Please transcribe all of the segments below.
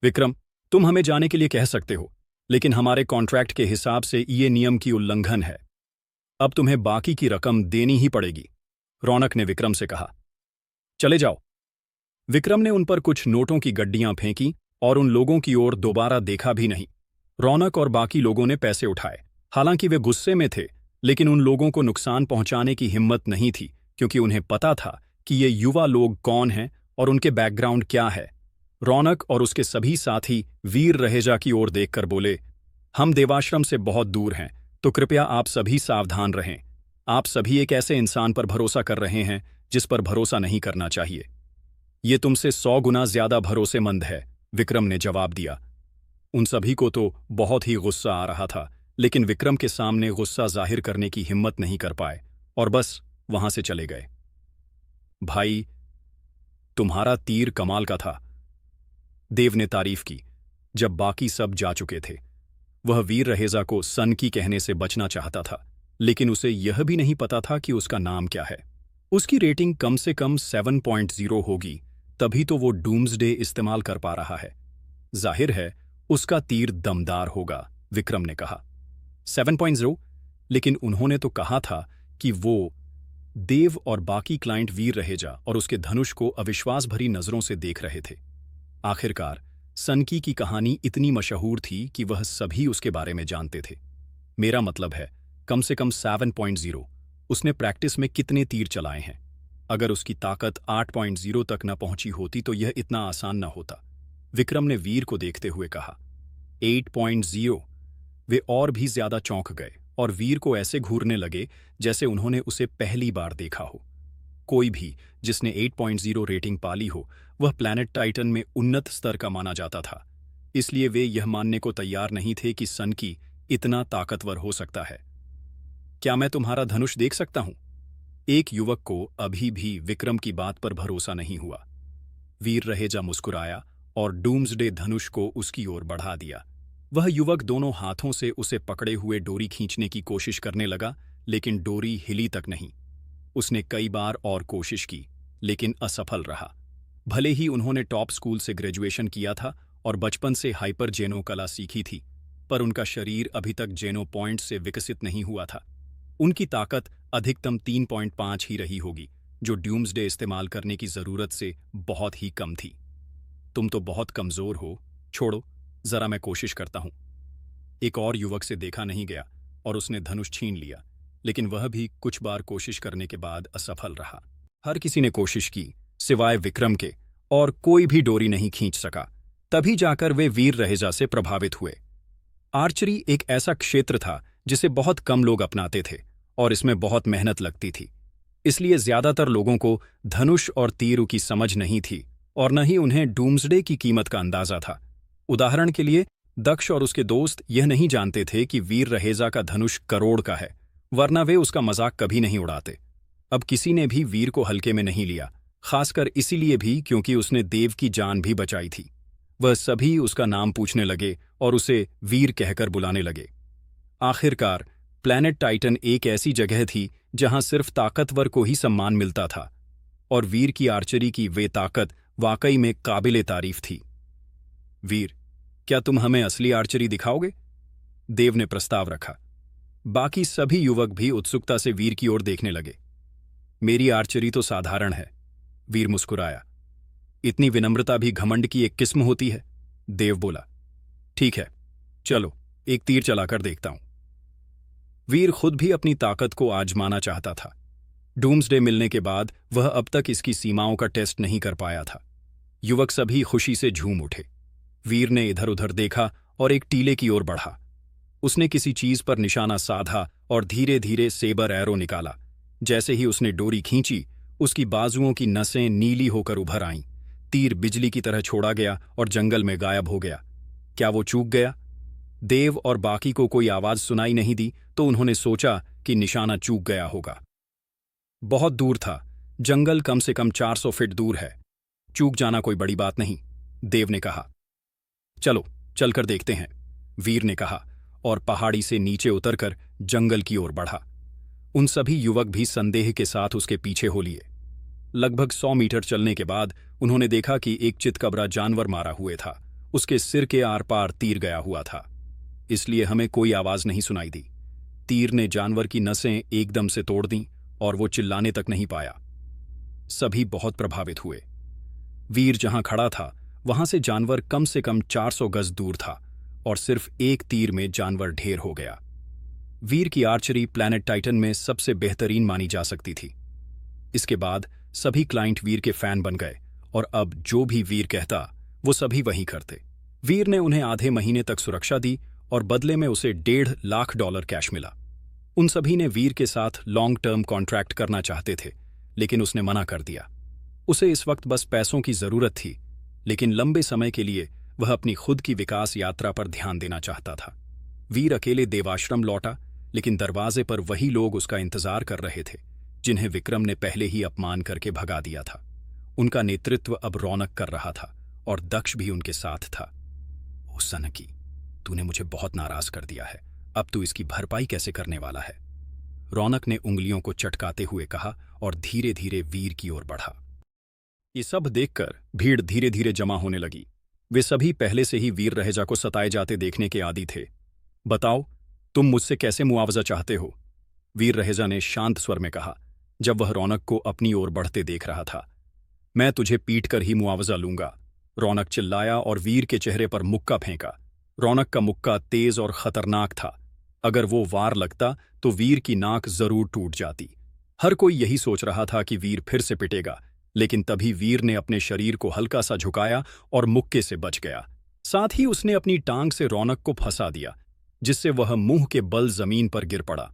विक्रम, तुम हमें जाने के लिए कह सकते हो, लेकिन हमारे कॉन्ट्रैक्ट के हिसाब से ये नियम की उल्लंघन है। अब तुम्हें बाकी की रकम देनी ही पड़ेगी, रौनक ने विक्रम से कहा। चले जाओ। विक्रम ने उन पर कुछ नोटों की गड्डियां फेंकी और उन लोगों की ओर दोबारा देखा भी नहीं। रौनक और बाकी लोगों ने पैसे उठाए। हालांकि वे गुस्से में थे, लेकिन उन लोगों को नुकसान पहुंचाने की हिम्मत नहीं थी, क्योंकि उन्हें पता था कि ये युवा लोग कौन हैं और उनके बैकग्राउंड क्या है। रौनक और उसके सभी साथी वीर रहेजा की ओर देखकर बोले, हम देवाश्रम से बहुत दूर हैं, तो कृपया आप सभी सावधान रहें। आप सभी एक ऐसे इंसान पर भरोसा कर रहे हैं जिस पर भरोसा नहीं करना चाहिए। ये तुमसे 100 गुना ज्यादा भरोसेमंद है, विक्रम ने जवाब दिया। उन सभी को तो बहुत ही गुस्सा आ रहा था, लेकिन विक्रम के सामने गुस्सा जाहिर करने की हिम्मत नहीं कर पाए और बस वहां से चले गए। भाई, तुम्हारा तीर कमाल का था, देव ने तारीफ की जब बाकी सब जा चुके थे। वह वीर रहेजा को सन की कहने से बचना चाहता था, लेकिन उसे यह भी नहीं पता था कि उसका नाम क्या है। उसकी रेटिंग कम से कम 7.0 होगी, तभी तो वो डूम्सडे इस्तेमाल कर पा रहा है। जाहिर है उसका तीर दमदार होगा, विक्रम ने कहा। 7.0? लेकिन उन्होंने तो कहा था कि वो देव और बाकी क्लाइंट वीर रहेजा और उसके धनुष को अविश्वास भरी नजरों से देख रहे थे। आखिरकार सनकी की कहानी इतनी मशहूर थी कि वह सभी उसके बारे में जानते थे। मेरा मतलब है, कम से कम 7.0। उसने प्रैक्टिस में कितने तीर चलाए हैं? अगर उसकी ताकत 8.0 तक न पहुंची होती तो यह इतना आसान न होता, विक्रम ने वीर को देखते हुए कहा। 8.0? वे और भी ज्यादा चौंक गए और वीर को ऐसे घूरने लगे जैसे उन्होंने उसे पहली बार देखा हो। कोई भी जिसने 8.0 रेटिंग पाली हो, वह प्लैनेट टाइटन में उन्नत स्तर का माना जाता था। इसलिए वे यह मानने को तैयार नहीं थे कि सनकी इतना ताकतवर हो सकता है। क्या मैं तुम्हारा धनुष देख सकता हूं? एक युवक को अभी भी विक्रम की बात पर भरोसा नहीं हुआ। वीर रहेजा मुस्कुराया और डूम्सडे धनुष को उसकी ओर बढ़ा दिया। वह युवक दोनों हाथों से उसे पकड़े हुए डोरी खींचने की कोशिश करने लगा, लेकिन डोरी हिली तक नहीं। उसने कई बार और कोशिश की, लेकिन असफल रहा। भले ही उन्होंने टॉप स्कूल से ग्रेजुएशन किया था और बचपन से हाइपर जेनो कला सीखी थी, पर उनका शरीर अभी तक जेनो पॉइंट से विकसित नहीं हुआ था। उनकी ताकत अधिकतम 3.5 ही रही होगी, जो डूम्सडे इस्तेमाल करने की जरूरत से बहुत ही कम थी। तुम तो बहुत कमजोर हो, छोड़ो, जरा मैं कोशिश करता हूं। एक और युवक से देखा नहीं गया और उसने धनुष छीन लिया, लेकिन वह भी कुछ बार कोशिश करने के बाद असफल रहा। हर किसी ने कोशिश की सिवाय विक्रम के, और कोई भी डोरी नहीं खींच सका। तभी जाकर वे वीर रहेजा से प्रभावित हुए। आर्चरी एक ऐसा क्षेत्र था जिसे बहुत कम लोग अपनाते थे और इसमें बहुत मेहनत लगती थी। इसलिए ज्यादातर लोगों को धनुष और तीर की समझ नहीं थी और न ही उन्हें डूम्सडे की कीमत का अंदाजा था। उदाहरण के लिए, दक्ष और उसके दोस्त यह नहीं जानते थे कि वीर रहेजा का धनुष करोड़ का है, वरना वे उसका मजाक कभी नहीं उड़ाते। अब किसी ने भी वीर को हल्के में नहीं लिया, खासकर इसीलिए भी क्योंकि उसने देव की जान भी बचाई थी। वह सभी उसका नाम पूछने लगे और उसे वीर कहकर बुलाने लगे। आखिरकार प्लैनेट टाइटन एक ऐसी जगह थी जहां सिर्फ ताकतवर को ही सम्मान मिलता था, और वीर की आर्चरी की वे ताकत वाकई में काबिले तारीफ थी। वीर, क्या तुम हमें असली आर्चरी दिखाओगे? देव ने प्रस्ताव रखा। बाकी सभी युवक भी उत्सुकता से वीर की ओर देखने लगे। मेरी आर्चरी तो साधारण है, वीर मुस्कुराया। इतनी विनम्रता भी घमंड की एक किस्म होती है, देव बोला। ठीक है, चलो एक तीर चलाकर देखता हूं। वीर खुद भी अपनी ताकत को आजमाना चाहता था। डूम्सडे मिलने के बाद वह अब तक इसकी सीमाओं का टेस्ट नहीं कर पाया था। युवक सभी खुशी से झूम उठे। वीर ने इधर उधर देखा और एक टीले की ओर बढ़ा। उसने किसी चीज पर निशाना साधा और धीरे धीरे सेबर एरो निकाला। जैसे ही उसने डोरी खींची, उसकी बाजुओं की नसें नीली होकर उभर आईं। तीर बिजली की तरह छोड़ा गया और जंगल में गायब हो गया। क्या वो चूक गया? देव और बाकी को कोई आवाज सुनाई नहीं दी, तो उन्होंने सोचा कि निशाना चूक गया होगा। बहुत दूर था, जंगल कम से कम 400 फीट दूर है। चूक जाना कोई बड़ी बात नहीं, देव ने कहा। चलो चलकर देखते हैं, वीर ने कहा और पहाड़ी से नीचे उतरकर जंगल की ओर बढ़ा। उन सभी युवक भी संदेह के साथ उसके पीछे हो लिए। लगभग 100 मीटर चलने के बाद उन्होंने देखा कि एक चितकबरा जानवर मारा हुए था उसके सिर के आर पार तीर गया हुआ था, इसलिए हमें कोई आवाज नहीं सुनाई दी। तीर ने जानवर की नसें एकदम से तोड़ दीं और वो चिल्लाने तक नहीं पाया। सभी बहुत प्रभावित हुए। वीर जहां खड़ा था वहां से जानवर कम से कम 400 गज दूर था और सिर्फ एक तीर में जानवर ढेर हो गया। वीर की आर्चरी प्लैनेट टाइटन में सबसे बेहतरीन मानी जा सकती थी। इसके बाद सभी क्लाइंट वीर के फैन बन गए और अब जो भी वीर कहता वो सभी वही करते। वीर ने उन्हें आधे महीने तक सुरक्षा दी और बदले में उसे $1.5 लाख कैश मिला। उन सभी ने वीर के साथ लॉन्ग टर्म कॉन्ट्रैक्ट करना चाहते थे, लेकिन उसने मना कर दिया। उसे इस वक्त बस पैसों की जरूरत थी, लेकिन लंबे समय के लिए वह अपनी खुद की विकास यात्रा पर ध्यान देना चाहता था। वीर अकेले देवाश्रम लौटा, लेकिन दरवाजे पर वही लोग उसका इंतजार कर रहे थे जिन्हें विक्रम ने पहले ही अपमान करके भगा दिया था। उनका नेतृत्व अब रौनक कर रहा था और दक्ष भी उनके साथ था। ओ सनकी, तूने मुझे बहुत नाराज कर दिया है। अब तू इसकी भरपाई कैसे करने वाला है? रौनक ने उंगलियों को चटकाते हुए कहा और धीरे धीरे वीर की ओर बढ़ा। ये सब देखकर भीड़ धीरे धीरे जमा होने लगी। वे सभी पहले से ही वीर रहेजा को सताए जाते देखने के आदी थे। बताओ, तुम मुझसे कैसे मुआवजा चाहते हो? वीर रहेजा ने शांत स्वर में कहा, जब वह रौनक को अपनी ओर बढ़ते देख रहा था। मैं तुझे पीट कर ही मुआवजा लूंगा, रौनक चिल्लाया और वीर के चेहरे पर मुक्का फेंका। रौनक का मुक्का तेज और खतरनाक था। अगर वो वार लगता तो वीर की नाक जरूर टूट जाती। हर कोई यही सोच रहा था कि वीर फिर से पिटेगा, लेकिन तभी वीर ने अपने शरीर को हल्का सा झुकाया और मुक्के से बच गया। साथ ही उसने अपनी टांग से रौनक को फंसा दिया, जिससे वह मुंह के बल जमीन पर गिर पड़ा।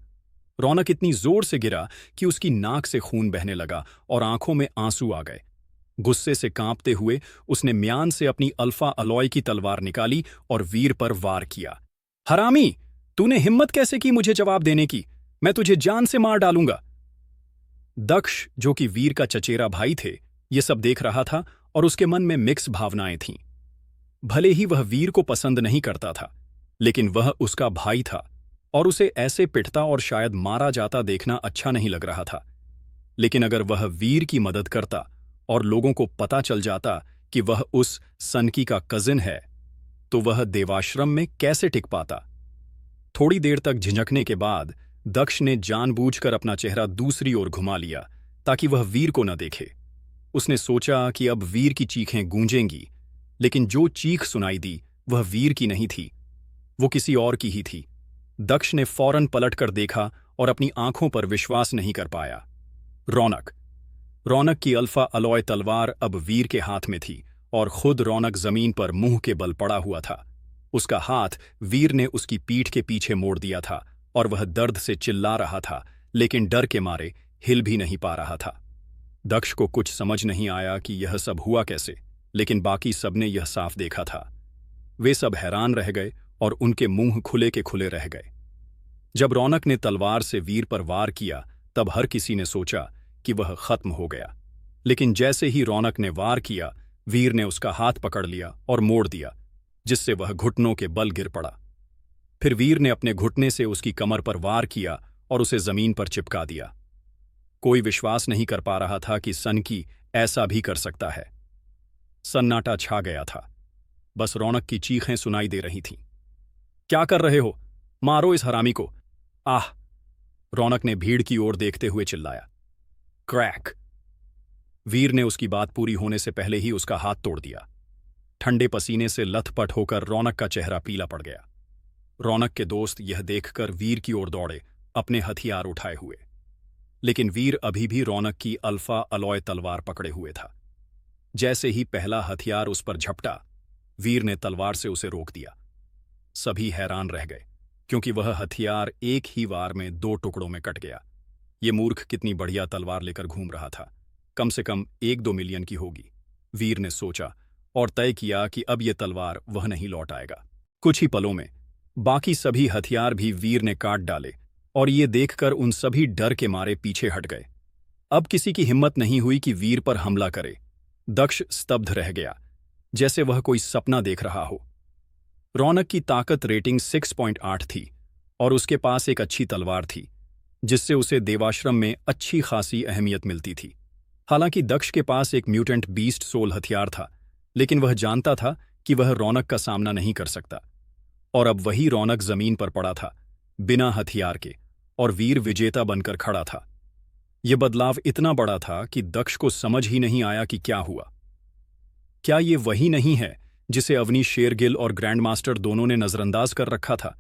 रौनक इतनी जोर से गिरा कि उसकी नाक से खून बहने लगा और आंखों में आंसू आ गए। गुस्से से कांपते हुए उसने म्यान से अपनी अल्फा अलॉय की तलवार निकाली और वीर पर वार किया। हरामी, तूने हिम्मत कैसे की मुझे जवाब देने की? मैं तुझे जान से मार डालूंगा। दक्ष, जो कि वीर का चचेरा भाई थे, ये सब देख रहा था और उसके मन में मिक्स भावनाएं थीं। भले ही वह वीर को पसंद नहीं करता था, लेकिन वह उसका भाई था और उसे ऐसे पिटता और शायद मारा जाता देखना अच्छा नहीं लग रहा था। लेकिन अगर वह वीर की मदद करता और लोगों को पता चल जाता कि वह उस सनकी का कजिन है, तो वह देवाश्रम में कैसे टिक पाता? थोड़ी देर तक झिझकने के बाद दक्ष ने जानबूझकर अपना चेहरा दूसरी ओर घुमा लिया ताकि वह वीर को न देखे। उसने सोचा कि अब वीर की चीखें गूंजेंगी, लेकिन जो चीख सुनाई दी वह वीर की नहीं थी, वो किसी और की ही थी। दक्ष ने फौरन पलटकर देखा और अपनी आंखों पर विश्वास नहीं कर पाया। रौनक की अल्फा अलॉय तलवार अब वीर के हाथ में थी और खुद रौनक जमीन पर मुंह के बल पड़ा हुआ था। उसका हाथ वीर ने उसकी पीठ के पीछे मोड़ दिया था और वह दर्द से चिल्ला रहा था, लेकिन डर के मारे हिल भी नहीं पा रहा था। दक्ष को कुछ समझ नहीं आया कि यह सब हुआ कैसे, लेकिन बाकी सबने यह साफ देखा था। वे सब हैरान रह गए और उनके मुंह खुले के खुले रह गए। जब रौनक ने तलवार से वीर पर वार किया तब हर किसी ने सोचा कि वह खत्म हो गया, लेकिन जैसे ही रौनक ने वार किया, वीर ने उसका हाथ पकड़ लिया और मोड़ दिया, जिससे वह घुटनों के बल गिर पड़ा। फिर वीर ने अपने घुटने से उसकी कमर पर वार किया और उसे जमीन पर चिपका दिया। कोई विश्वास नहीं कर पा रहा था कि सनकी ऐसा भी कर सकता है। सन्नाटा छा गया था, बस रौनक की चीखें सुनाई दे रही थीं। क्या कर रहे हो? मारो इस हरामी को! आह! रौनक ने भीड़ की ओर देखते हुए चिल्लाया। क्रैक! वीर ने उसकी बात पूरी होने से पहले ही उसका हाथ तोड़ दिया। ठंडे पसीने से लथपथ होकर रौनक का चेहरा पीला पड़ गया। रौनक के दोस्त यह देखकर वीर की ओर दौड़े, अपने हथियार उठाए हुए, लेकिन वीर अभी भी रौनक की अल्फा अलॉय तलवार पकड़े हुए था। जैसे ही पहला हथियार उस पर झपटा, वीर ने तलवार से उसे रोक दिया। सभी हैरान रह गए, क्योंकि वह हथियार एक ही वार में 2 टुकड़ों में कट गया। ये मूर्ख कितनी बढ़िया तलवार लेकर घूम रहा था, कम से कम 1-2 मिलियन की होगी, वीर ने सोचा और तय किया कि अब यह तलवार वह नहीं लौट आएगा। कुछ ही पलों में बाकी सभी हथियार भी वीर ने काट डाले और ये देखकर उन सभी डर के मारे पीछे हट गए। अब किसी की हिम्मत नहीं हुई कि वीर पर हमला करे। दक्ष स्तब्ध रह गया, जैसे वह कोई सपना देख रहा हो। रौनक की ताकत रेटिंग 6.8 थी और उसके पास एक अच्छी तलवार थी, जिससे उसे देवाश्रम में अच्छी खासी अहमियत मिलती थी। हालांकि दक्ष के पास एक म्यूटेंट बीस्ट सोल हथियार था, लेकिन वह जानता था कि वह रौनक का सामना नहीं कर सकता। और अब वही रौनक जमीन पर पड़ा था, बिना हथियार के, और वीर विजेता बनकर खड़ा था। यह बदलाव इतना बड़ा था कि दक्ष को समझ ही नहीं आया कि क्या हुआ। क्या ये वही नहीं है जिसे अवनीश शेरगिल और ग्रैंडमास्टर दोनों ने नजरअंदाज कर रखा था?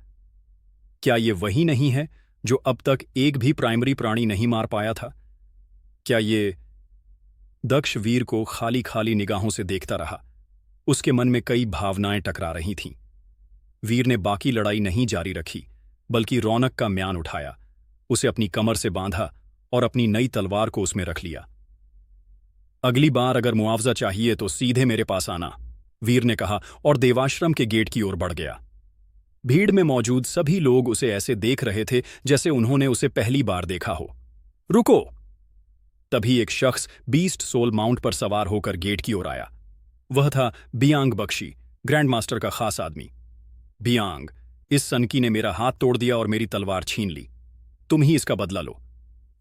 क्या ये वही नहीं है जो अब तक एक भी प्राइमरी प्राणी नहीं मार पाया था? क्या ये... दक्ष वीर को खाली खाली निगाहों से देखता रहा। उसके मन में कई भावनाएं टकरा रही थीं। वीर ने बाकी लड़ाई नहीं जारी रखी, बल्कि रौनक का म्यान उठाया, उसे अपनी कमर से बांधा और अपनी नई तलवार को उसमें रख लिया। अगली बार अगर मुआवजा चाहिए तो सीधे मेरे पास आना, वीर ने कहा और देवाश्रम के गेट की ओर बढ़ गया। भीड़ में मौजूद सभी लोग उसे ऐसे देख रहे थे जैसे उन्होंने उसे पहली बार देखा हो। रुको! तभी एक शख्स बीस्ट सोल माउंट पर सवार होकर गेट की ओर आया। वह था बियांग बख्शी, ग्रैंडमास्टर का खास आदमी। बियांग, इस सनकी ने मेरा हाथ तोड़ दिया और मेरी तलवार छीन ली। तुम ही इसका बदला लो,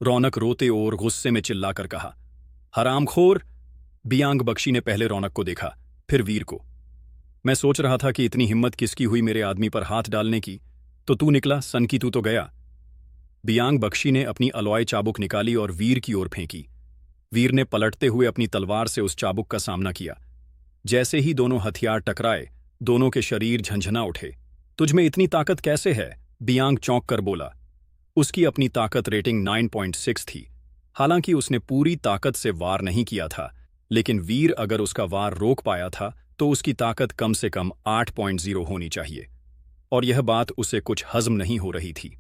रौनक रोते और गुस्से में चिल्लाकर कहा। हरामखोर! बियांग बख्शी ने पहले रौनक को देखा, फिर वीर को। मैं सोच रहा था कि इतनी हिम्मत किसकी हुई मेरे आदमी पर हाथ डालने की, तो तू निकला सनकी, तू तो गया। बियांग बख्शी ने अपनी अलॉय चाबुक निकाली और वीर की ओर फेंकी। वीर ने पलटते हुए अपनी तलवार से उस चाबुक का सामना किया। जैसे ही दोनों हथियार टकराए, दोनों के शरीर झंझना उठे। तुझमें इतनी ताकत कैसे है? बियांग चौंक कर बोला। उसकी अपनी ताकत रेटिंग 9.6 थी। हालांकि उसने पूरी ताकत से वार नहीं किया था, लेकिन वीर अगर उसका वार रोक पाया था तो उसकी ताकत कम से कम 8.0 होनी चाहिए। और यह बात उसे कुछ हजम नहीं हो रही थी।